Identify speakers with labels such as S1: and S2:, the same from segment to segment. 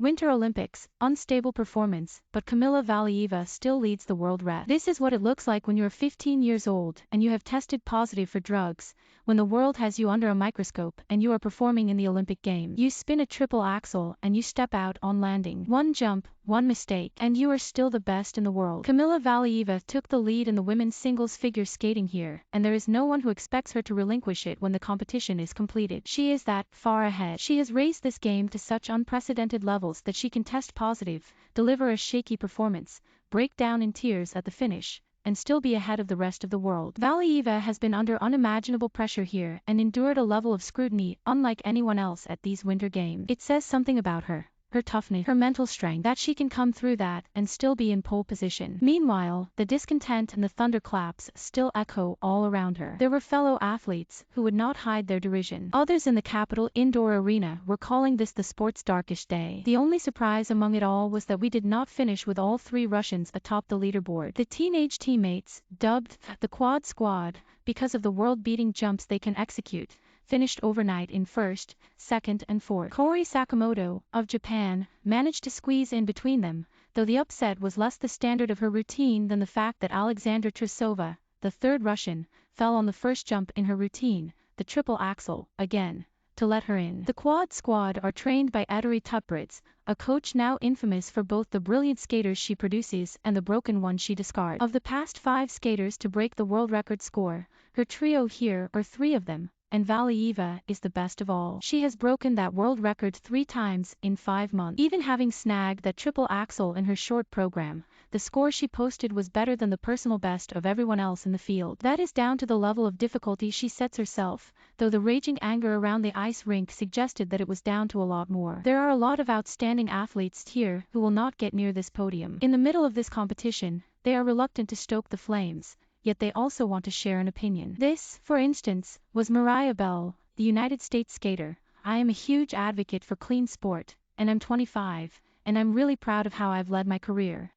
S1: Winter Olympics, unstable performance, but Camilla Valieva still leads the world rep. This is what it looks like when you're 15 years old and you have tested positive for drugs, when the world has you under a microscope and you are performing in the Olympic Games. You spin a triple axel and you step out on landing. One jump, one mistake, and you are still the best in the world. Camilla Valieva took the lead in the women's singles figure skating here, and there is no one who expects her to relinquish it when the competition is completed. She is that far ahead. She has raised this game to such unprecedented levels that she can test positive, deliver a shaky performance, break down in tears at the finish, and still be ahead of the rest of the world. Valieva has been under unimaginable pressure here and endured a level of scrutiny unlike anyone else at these Winter Games. It says something about her toughness, her mental strength, that she can come through that and still be in pole position. Meanwhile, the discontent and the thunderclaps still echo all around her. There were fellow athletes who would not hide their derision. Others in the Capitol indoor arena were calling this the sport's darkest day. The only surprise among it all was that we did not finish with all three Russians atop the leaderboard. The teenage teammates, dubbed the Quad Squad because of the world-beating jumps they can execute, finished overnight in first, second and fourth. Kori Sakamoto, of Japan, managed to squeeze in between them, though the upset was less the standard of her routine than the fact that Alexandra Trusova, the third Russian, fell on the first jump in her routine, the triple axel, again, to let her in. The Quad Squad are trained by Ettore Tutberidze, a coach now infamous for both the brilliant skaters she produces and the broken ones she discards. Of the past 5 skaters to break the world record score, her trio here are 3 of them, and Valieva is the best of all. She has broken that world record 3 times in 5 months. Even having snagged that triple axel in her short program, the score she posted was better than the personal best of everyone else in the field. That is down to the level of difficulty she sets herself, though the raging anger around the ice rink suggested that it was down to a lot more. There are a lot of outstanding athletes here who will not get near this podium. In the middle of this competition, they are reluctant to stoke the flames, yet they also want to share an opinion. This, for instance, was Mariah Bell, the United States skater. I am a huge advocate for clean sport, and I'm 25, and I'm really proud of how I've led my career.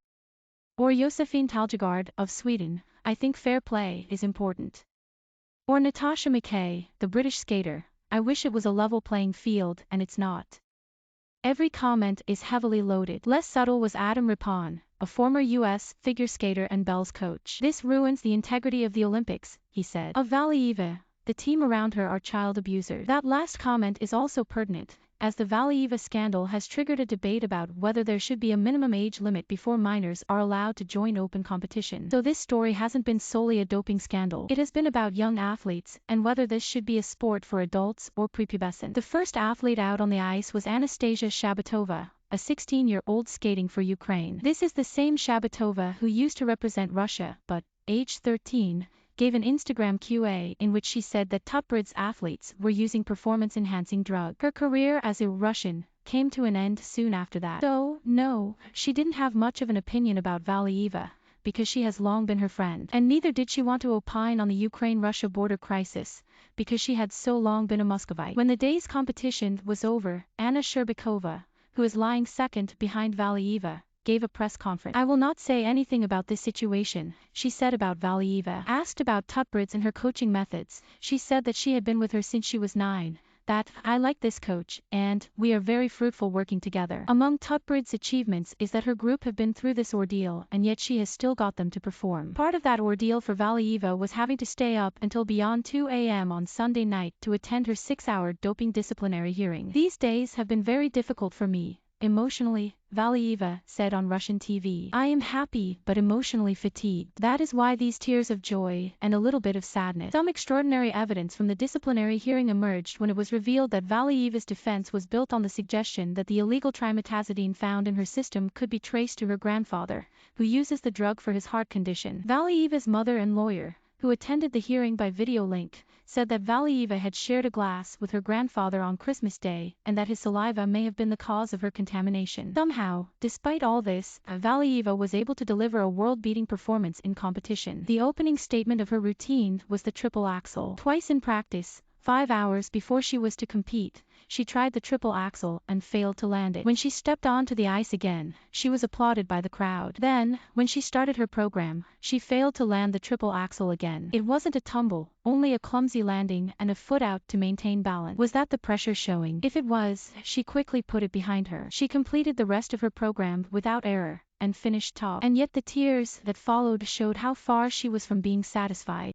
S1: Or Josefine Talgegard, of Sweden, I think fair play is important. Or Natasha McKay, the British skater, I wish it was a level playing field and it's not. Every comment is heavily loaded. Less subtle was Adam Rippon, a former U.S. figure skater and Bell's coach. This ruins the integrity of the Olympics, he said. Of Valieva, the team around her are child abusers. That last comment is also pertinent, as the Valieva scandal has triggered a debate about whether there should be a minimum age limit before minors are allowed to join open competition. So this story hasn't been solely a doping scandal. It has been about young athletes and whether this should be a sport for adults or prepubescent. The first athlete out on the ice was Anastasia Shabatova, a 16-year-old skating for Ukraine. This is the same Shabatova who used to represent Russia, but, age 13, gave an Instagram QA in which she said that Tutberidze athletes were using performance-enhancing drugs. Her career as a Russian came to an end soon after that. So, no, she didn't have much of an opinion about Valieva, because she has long been her friend. And neither did she want to opine on the Ukraine-Russia border crisis, because she had so long been a Muscovite. When the day's competition was over, Anna Sherbakova, who is lying second behind Valieva, gave a press conference. I will not say anything about this situation, she said about Valieva. Asked about Tutberidze and her coaching methods, she said that she had been with her since she was 9, that, I like this coach, and, we are very fruitful working together. Among Tutberidze's achievements is that her group have been through this ordeal and yet she has still got them to perform. Part of that ordeal for Valieva was having to stay up until beyond 2 a.m. on Sunday night to attend her 6-hour doping disciplinary hearing. These days have been very difficult for me. Emotionally, Valieva said on Russian TV. I am happy but emotionally fatigued. That is why these tears of joy and a little bit of sadness. Some extraordinary evidence from the disciplinary hearing emerged when it was revealed that Valieva's defense was built on the suggestion that the illegal trimetazidine found in her system could be traced to her grandfather, who uses the drug for his heart condition. Valieva's mother and lawyer, who attended the hearing by video link, said that Valieva had shared a glass with her grandfather on Christmas Day and that his saliva may have been the cause of her contamination. Somehow, despite all this, Valieva was able to deliver a world-beating performance in competition. The opening statement of her routine was the triple axel. Twice in practice, 5 hours before she was to compete, she tried the triple axel and failed to land it. When she stepped onto the ice again, she was applauded by the crowd. Then, when she started her program, she failed to land the triple axel again. It wasn't a tumble, only a clumsy landing and a foot out to maintain balance. Was that the pressure showing? If it was, she quickly put it behind her. She completed the rest of her program without error and finished top. And yet the tears that followed showed how far she was from being satisfied.